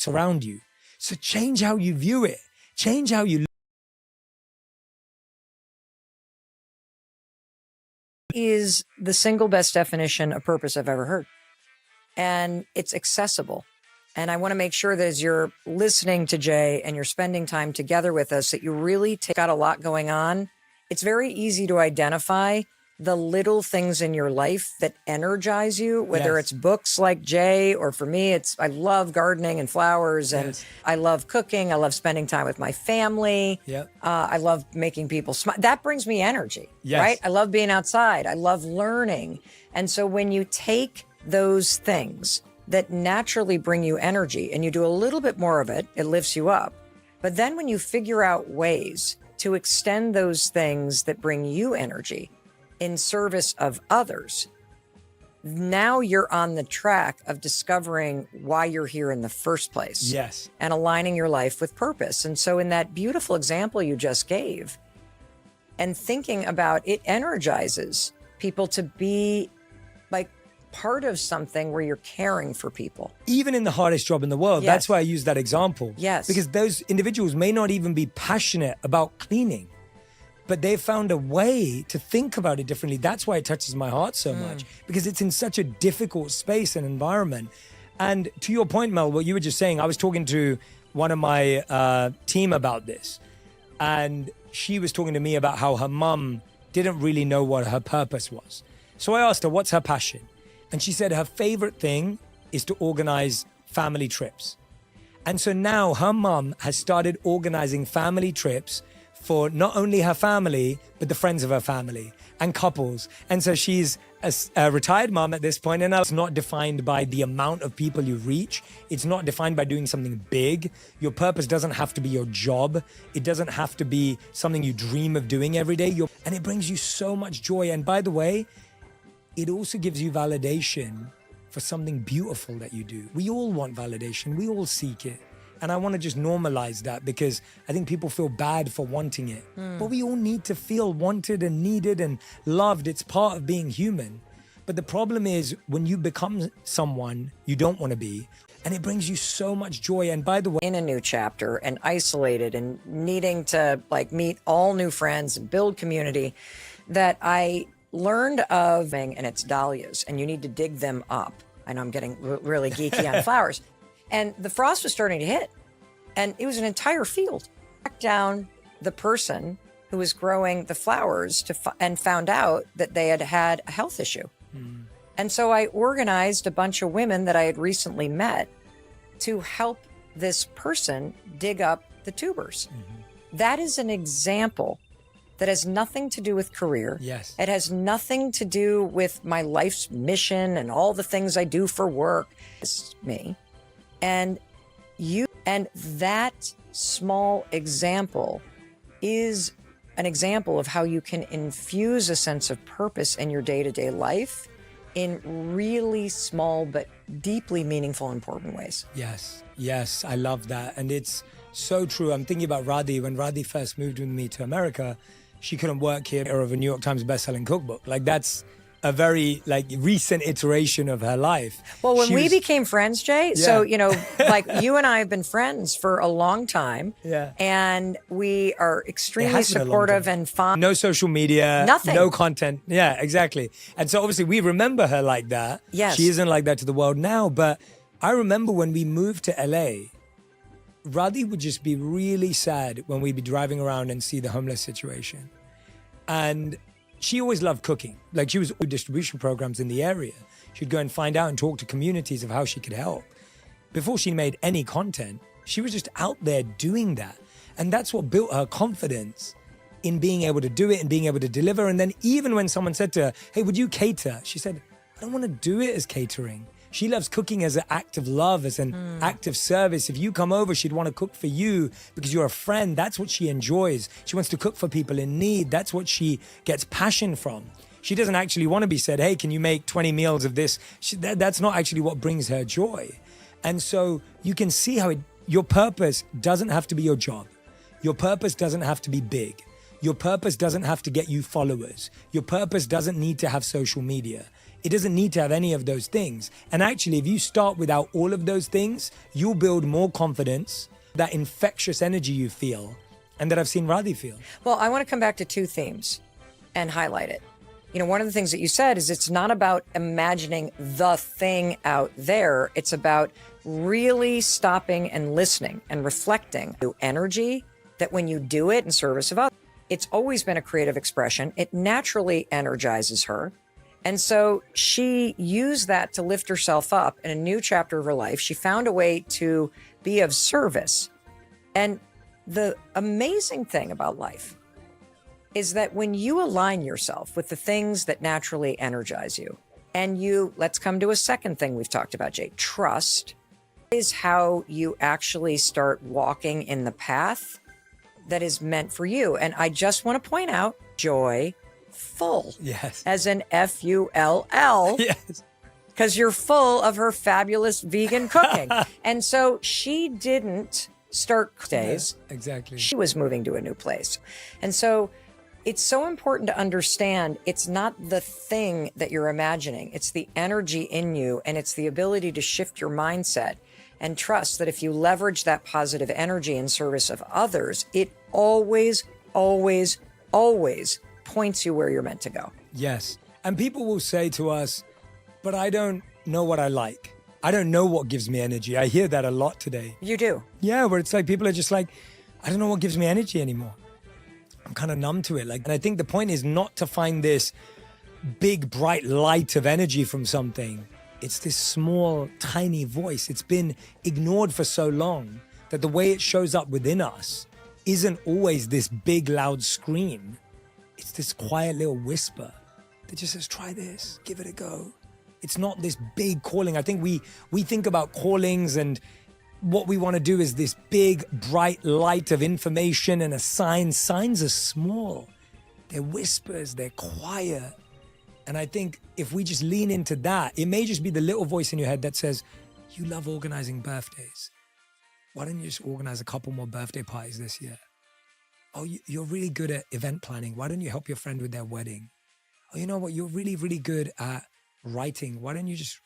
around you. So change how you view it. Change how you is the single best definition of purpose I've ever heard. And it's accessible. And I want to make sure that as you're listening to Jay and you're spending time together with us, that you really got a lot going on. It's very easy to identify the little things in your life that energize you, whether it's books like Jay, or for me, I love gardening and flowers, and I love cooking. I love spending time with my family. I love making people smile. That brings me energy, right? I love being outside. I love learning. And so when you take those things that naturally bring you energy and you do a little bit more of it, it lifts you up. But then when you figure out ways to extend those things that bring you energy in service of others, now you're on the track of discovering why you're here in the first place. And aligning your life with purpose. And so in that beautiful example you just gave, and thinking about it energizes people to be like part of something where you're caring for people. Even in the hardest job in the world, that's why I use that example. Because those individuals may not even be passionate about cleaning, but they've found a way to think about it differently. That's why it touches my heart so much, because it's in such a difficult space and environment. And to your point, Mel, what you were just saying, I was talking to one of my team about this, and she was talking to me about how her mum didn't really know what her purpose was. So I asked her, what's her passion? And she said her favorite thing is to organize family trips. And so now her mum has started organizing family trips for not only her family, but the friends of her family and couples. And so she's a retired mom at this point, and it's not defined by the amount of people you reach. It's not defined by doing something big. Your purpose doesn't have to be your job. It doesn't have to be something you dream of doing every day. And it brings you so much joy. And by the way, it also gives you validation for something beautiful that you do. We all want validation. We all seek it. And I want to just normalize that, because I think people feel bad for wanting it. But we all need to feel wanted and needed and loved. It's part of being human. But the problem is when you become someone you don't want to be, and it brings you so much joy. And by the way, in a new chapter and isolated and needing to like meet all new friends and build community, that I learned of, and it's dahlias, and you need to dig them up. I know I'm getting really geeky on flowers. And the frost was starting to hit, and it was an entire field. I tracked down the person who was growing the flowers and found out that they had had a health issue. And so I organized a bunch of women that I had recently met to help this person dig up the tubers. That is an example that has nothing to do with career. It has nothing to do with my life's mission and all the things I do for work. It's me. And that small example is an example of how you can infuse a sense of purpose in your day-to-day life in really small but deeply meaningful, important ways. Yes, I love that. And it's so true. I'm thinking about Radhi. When Radhi first moved with me to America, she couldn't work here of a New York Times bestselling cookbook. Like, that's a very recent iteration of her life. Well, when we became friends, Jay, so, you know, like you and I have been friends for a long time. And we are extremely supportive and fond. No social media. Nothing. No content. Yeah, exactly. And so obviously we remember her like that. She isn't like that to the world now. But I remember when we moved to LA, Radhi would just be really sad when we'd be driving around and see the homeless situation. And she always loved cooking. Like, she was with distribution programs in the area. She'd go and find out and talk to communities of how she could help. Before she made any content, she was just out there doing that. And that's what built her confidence in being able to do it and being able to deliver. And then even when someone said to her, hey, would you cater? She said, I don't want to do it as catering. She loves cooking as an act of love, as an act of service. If you come over, she'd want to cook for you because you're a friend. That's what she enjoys. She wants to cook for people in need. That's what she gets passion from. She doesn't actually want to be said, hey, can you make 20 meals of this? That's not actually what brings her joy. And so you can see how your purpose doesn't have to be your job. Your purpose doesn't have to be big. Your purpose doesn't have to get you followers. Your purpose doesn't need to have social media. It doesn't need to have any of those things. And actually, if you start without all of those things, you'll build more confidence, that infectious energy you feel, and that I've seen Radhi feel. Well, I want to come back to two themes and highlight it. You know, one of the things that you said is it's not about imagining the thing out there. It's about really stopping and listening and reflecting through energy that when you do it in service of others, it's always been a creative expression. It naturally energizes her. And so she used that to lift herself up in a new chapter of her life. She found a way to be of service. And the amazing thing about life is that when you align yourself with the things that naturally energize you, and let's come to a second thing we've talked about, Jay, trust is how you actually start walking in the path that is meant for you. And I just want to point out, joy, full. Yes. As in F-U-L-L. Yes. Because you're full of her fabulous vegan cooking. And so she didn't start days. Yeah, exactly. She was moving to a new place. And so it's so important to understand it's not the thing that you're imagining. It's the energy in you, and it's the ability to shift your mindset and trust that if you leverage that positive energy in service of others, it always, always, always points you where you're meant to go. Yes. And people will say to us, but I don't know what I like. I don't know what gives me energy. I hear that a lot today. You do? Yeah, where it's like people are just like, I don't know what gives me energy anymore. I'm kind of numb to it. And I think the point is not to find this big, bright light of energy from something. It's this small, tiny voice. It's been ignored for so long that the way it shows up within us isn't always this big, loud scream. It's this quiet little whisper that just says, try this, give it a go. It's not this big calling. I think we think about callings, and what we want to do is this big, bright light of information and a sign. Signs are small. They're whispers, they're quiet. And I think if we just lean into that, it may just be the little voice in your head that says, you love organizing birthdays. Why don't you just organize a couple more birthday parties this year? Oh, you're really good at event planning. Why don't you help your friend with their wedding? Oh, you know what? You're really, really good at writing. Why don't you just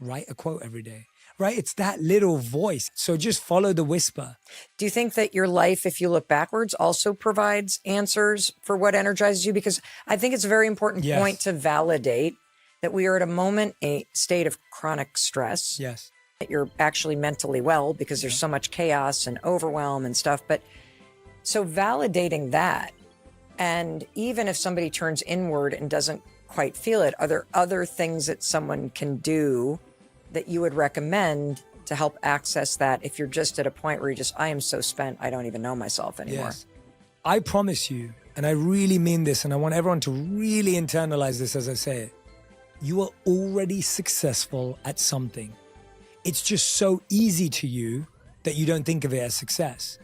write a quote every day? Right? It's that little voice. So just follow the whisper. Do you think that your life, if you look backwards, also provides answers for what energizes you? Because I think it's a very important point to validate that we are at a state of chronic stress. Yes. That you're actually mentally well because there's so much chaos and overwhelm and stuff. But so validating that, and even if somebody turns inward and doesn't quite feel it, are there other things that someone can do that you would recommend to help access that if you're just at a point where I am so spent, I don't even know myself anymore? Yes. I promise you, and I really mean this, and I want everyone to really internalize this as I say it, you are already successful at something. It's just so easy to you that you don't think of it as success.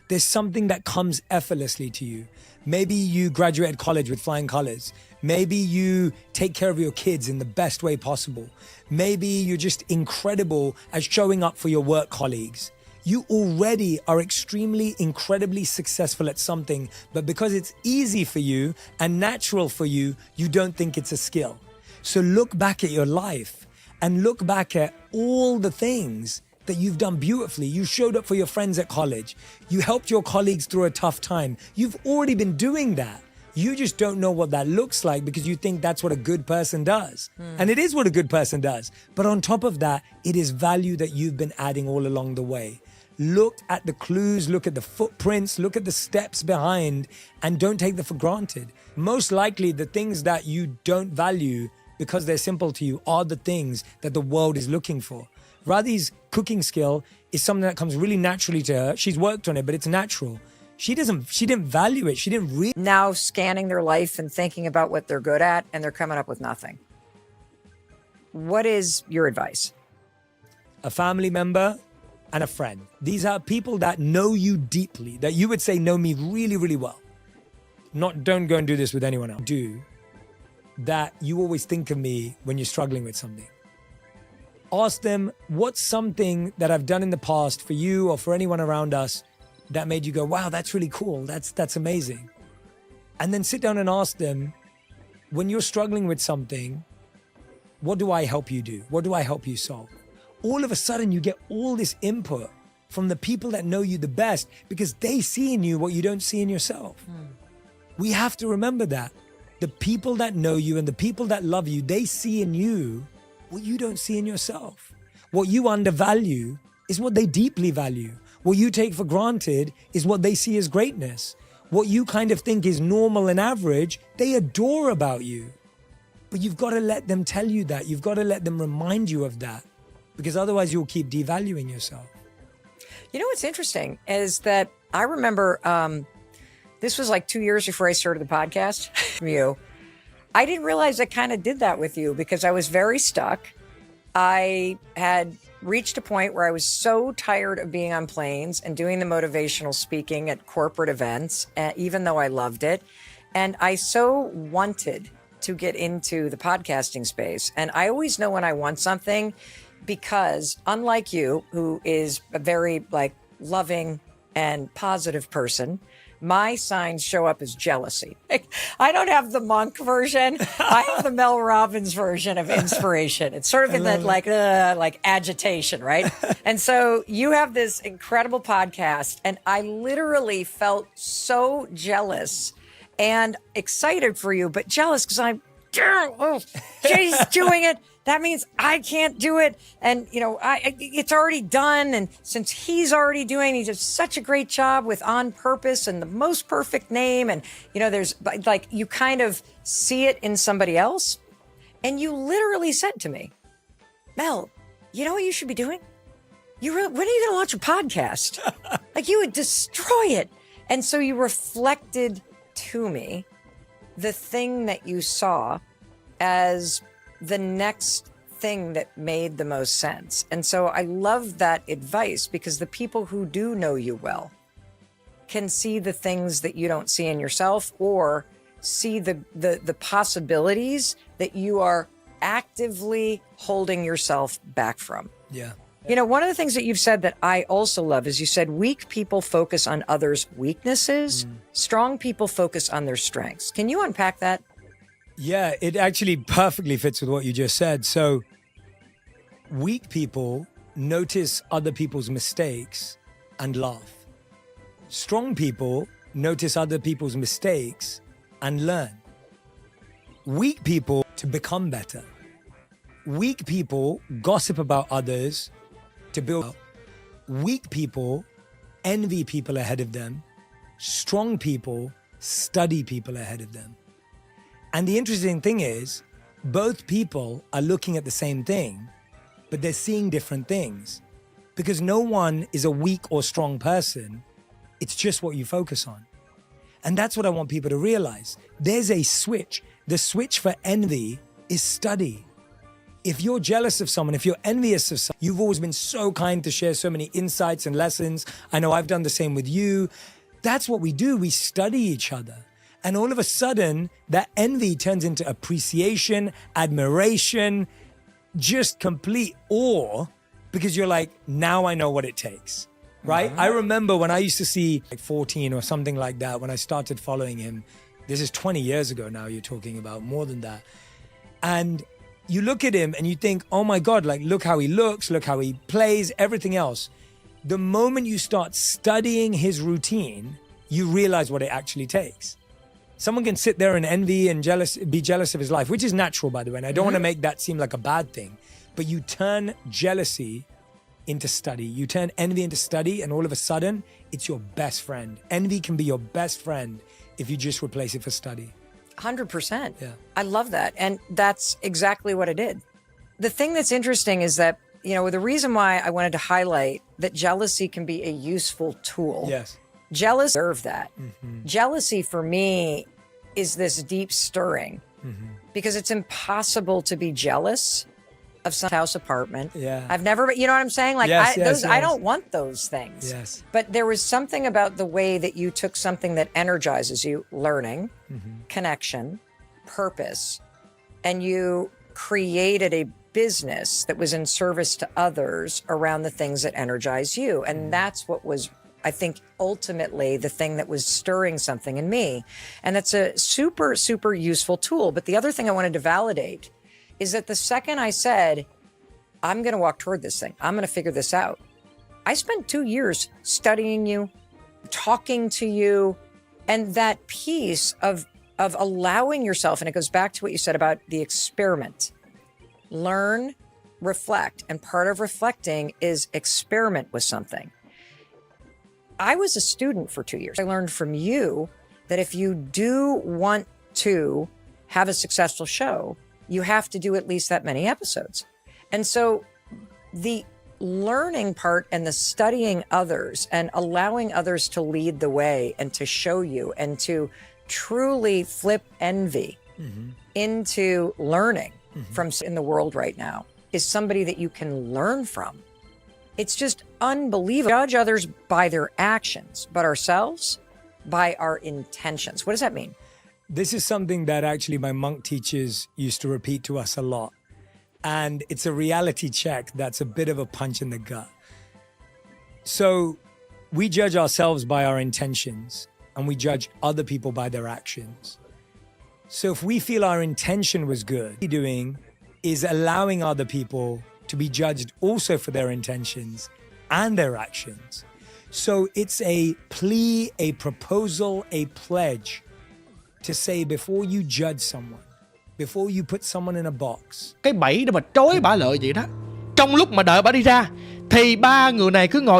There's something that comes effortlessly to you. Maybe you graduated college with flying colors. Maybe you take care of your kids in the best way possible. Maybe you're just incredible at showing up for your work colleagues. You already are incredibly successful at something, but because it's easy for you and natural for you, you don't think it's a skill. So look back at your life and look back at all the things that you've done beautifully. You showed up for your friends at college. You helped your colleagues through a tough time. You've already been doing that. You just don't know what that looks like because you think that's what a good person does. And it is what a good person does. But on top of that, it is value that you've been adding all along the way. Look at the clues, look at the footprints, look at the steps behind, and don't take them for granted. Most likely, the things that you don't value because they're simple to you are the things that the world is looking for. Radhi's cooking skill is something that comes really naturally to her. She's worked on it, but it's natural. She didn't value it. She didn't really. Now scanning their life and thinking about what they're good at, and they're coming up with nothing. What is your advice? A family member and a friend. These are people that know you deeply, that you would say know me really, really well. Don't go and do this with anyone else. That you always think of me when you're struggling with something. Ask them, what's something that I've done in the past for you or for anyone around us that made you go, wow, that's really cool. That's amazing. And then sit down and ask them, when you're struggling with something, What do I help you do? What do I help you solve? All of a sudden, you get all this input from the people that know you the best because they see in you what you don't see in yourself. We have to remember that. The people that know you and the people that love you, they see in you what you don't see in yourself. What you undervalue is what they deeply value. What you take for granted is what they see as greatness. What you kind of think is normal and average, they adore about you. But you've got to let them tell you that. You've got to let them remind you of that, because otherwise you'll keep devaluing yourself. You know what's interesting is that I remember this was like 2 years before I started the podcast from you. I didn't realize I kind of did that with you because I was very stuck. I had reached a point where I was so tired of being on planes and doing the motivational speaking at corporate events, even though I loved it. And I so wanted to get into the podcasting space. And I always know when I want something because unlike you, who is a very like loving and positive person, my signs show up as jealousy. I don't have the monk version. I have the Mel Robbins version of inspiration. It's sort of in that like agitation, right? And so you have this incredible podcast, and I literally felt so jealous and excited for you, but jealous because I'm, oh, Jay's doing it. That means I can't do it. And, you know, it's already done. And since he's already doing, he does such a great job with On Purpose and the most perfect name. And, you know, there's like, you kind of see it in somebody else. And you literally said to me, Mel, you know what you should be doing? When are you going to launch a podcast? Like, you would destroy it. And so you reflected to me the thing that you saw as the next thing that made the most sense. And so I love that advice because the people who do know you well can see the things that you don't see in yourself or see the possibilities that you are actively holding yourself back from. Yeah. You know, one of the things that you've said that I also love is you said weak people focus on others' weaknesses. Strong people focus on their strengths. Can you unpack that? Yeah, it actually perfectly fits with what you just said. So weak people notice other people's mistakes and laugh. Strong people notice other people's mistakes and learn. Weak people to become better. Weak people gossip about others to build up. Weak people envy people ahead of them. Strong people study people ahead of them. And the interesting thing is, both people are looking at the same thing, but they're seeing different things. Because no one is a weak or strong person. It's just what you focus on. And that's what I want people to realize. There's a switch. The switch for envy is study. If you're jealous of someone, if you're envious of someone, you've always been so kind to share so many insights and lessons. I know I've done the same with you. That's what we do. We study each other. And all of a sudden, that envy turns into appreciation, admiration, just complete awe, because you're like, now I know what it takes, right? I remember when I used to see like 14 or something like that, when I started following him. This is 20 years ago now, you're talking about, more than that. And you look at him and you think, oh my God, like, look how he looks, look how he plays, everything else. The moment you start studying his routine, you realize what it actually takes. Someone can sit there and envy and be jealous of his life, which is natural, by the way. And I don't want to make that seem like a bad thing. But you turn jealousy into study. You turn envy into study, and all of a sudden, it's your best friend. Envy can be your best friend if you just replace it for study. 100%. Yeah. I love that. And that's exactly what I did. The thing that's interesting is that, you know, the reason why I wanted to highlight that jealousy can be a useful tool. Yes. Jealousy, serve that. Jealousy for me is this deep stirring because it's impossible to be jealous of some house apartment. Yeah. I've never, you know what I'm saying? Like, Yes, I don't want those things. Yes. But there was something about the way that you took something that energizes you, learning, connection, purpose, and you created a business that was in service to others around the things that energize you. And that's what was, I think, ultimately the thing that was stirring something in me. And that's a super, super useful tool. But the other thing I wanted to validate is that the second I said, I'm going to walk toward this thing, I'm going to figure this out, I spent 2 years studying you, talking to you, and that piece of allowing yourself, and it goes back to what you said about the experiment. Learn, reflect, and part of reflecting is experiment with something. I was a student for 2 years. I learned from you that if you do want to have a successful show, you have to do at least that many episodes. And so the learning part and the studying others and allowing others to lead the way and to show you and to truly flip envy into learning from in the world right now is somebody that you can learn from. It's just unbelievable. Judge others by their actions, but ourselves by our intentions. What does that mean? This is something that actually my monk teachers used to repeat to us a lot. And it's a reality check that's a bit of a punch in the gut. So we judge ourselves by our intentions and we judge other people by their actions. So if we feel our intention was good, what we're doing is allowing other people to be judged also for their intentions and their actions. So it's a plea, a proposal, a pledge to say before you judge someone, before you put someone in a box. Cái bẫy để mà trói bả lợi vậy đó. Trong lúc mà đợi bả đi ra thì ba người này cứ ngồi